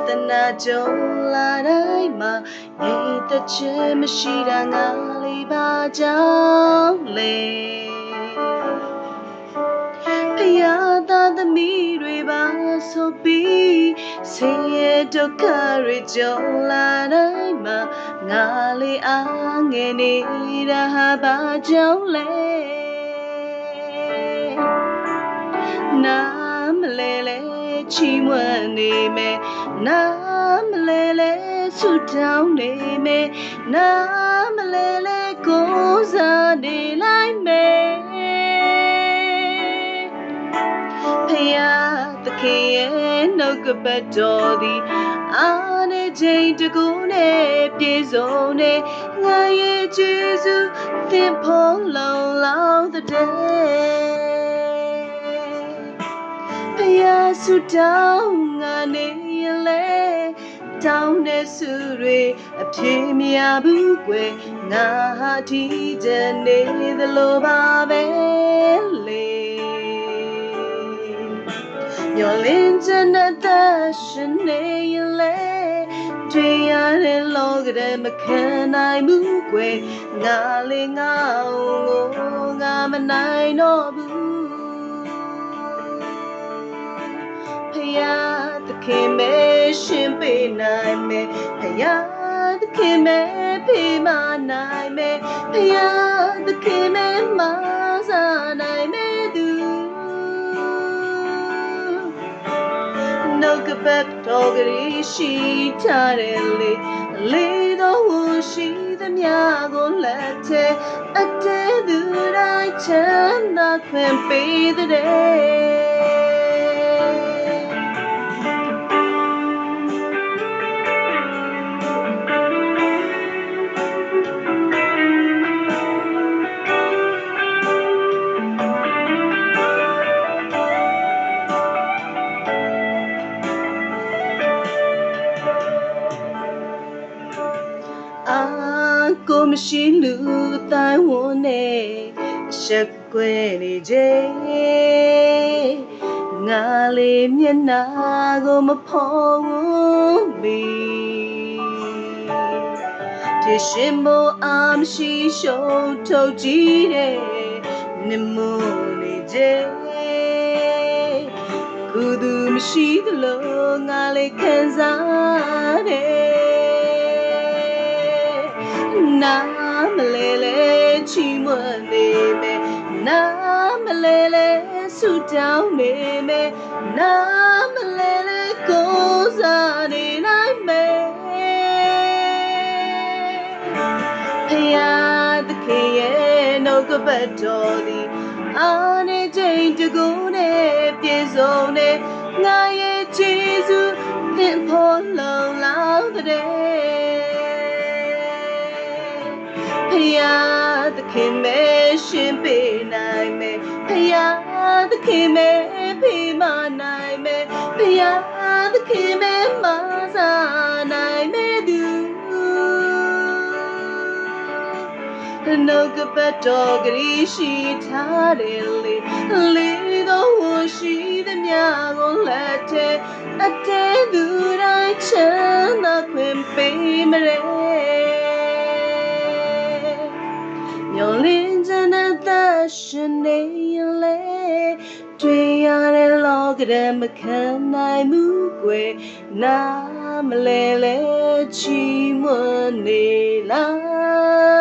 တနာကြုံလာတိုင်းမှာငြိမ်သက်ခြင်းမရှိတာငါလေးပါကြောင့်လေဖယားသားသမီးတွေပါဆိုပြီးဆင်းရဲဒုက္ခတွေကြုံလာတိုင်းမှာငါလေးအားငယ်နေတာဟာဘာကြောင့်လဲနာမလဲလဲချီးမွမ်းနေမယ်နာမလဲလဲဆူတောင်းနေမယ်နာမလဲလဲကိုးစားနေလိုက်မယ်ဖယားသခင်ရဲ့နှုတ်ကပတ်တော်သည်အားနဲ့ချိန်တကူနဲ့ပြေဆုံးနေငါရဲ့ကျေးဇူးသင်ဖို့လုံလောက်တဲ့ဖယားဆူတောင်းငါနေလေတောင်းတဲ့စုတွေအပြေမရဘူးကွယ်ငါဟာဒီတနေသလိုပါပဲလေမျောလင်းတဲ့ရှင်နေလေတွေ့ရတဲ့လောကထဲမခံနိုင်ဘူးကွယ်ငါလေးငါ့ကိုငါမနိုင်တော့ဘူးဖယားသခင်မဲရှင်ပေးနိုင်မယ်ဖယားသခင်မဲပေးမနိုင်မယ်ဖယားသခင်မဲမစားနိုင်မယ်သူနှုတ်ကပတ်တော်ကလေးရှိထားတယ်လေတော်ဝရှိသမျှကိုလက်ထဲအတဲသူတိုင်းချမ်းသာခွင့်ပေးတဲ့ကိုမရှိလူတိုင်းဝန်းနေရှက်ကွယ်နေခြင်းငါလေးမျက်နှာကိုမဖော်ဘူးမီဒီရှင်မို့အမရှိရှုံးထုတ်ကြည့်တဲ့နမွန်နေခြင်းကုသူမရှိသလိုငါလေးခံစားတယ်နာမလဲလဲချီးမွမ်းနေမယ်နာမလဲလဲဆူတောင်းနေမယ်နာမလဲလဲကိုးစားနေနိုင်မယ်ဖယားသခင်ရဲ့နှုတ်ကပတ်တော်သည်အားနဲ့ချိန်တကူနဲ့ပြေဆုံးနေငါရဲ့ကျေးဇူးသင်ဖို့လုံလောက်တဲ့ဖယားသခင်မဲရှင်ပေးနိုင်မယ်ဖယားသခင်မဲပေးမနိုင်မယ်ဖယားသခင်မဲမစားနိုင်မယ်သူနှုတ်ကပတ်တော်ကလေးရှိထားတယ်လေတော်ဝရှိသမျှကိုလက်ထဲအတဲသူတိုင်းချမ်းသာခွင့်ပေးမလဲမျောလင်းတဲ့ရှင်နေလေတွေ့ရတဲ့လောကထဲမခံနိုင်ဘူးကွယ်နာမလဲလဲချီးမွမ်းနေလား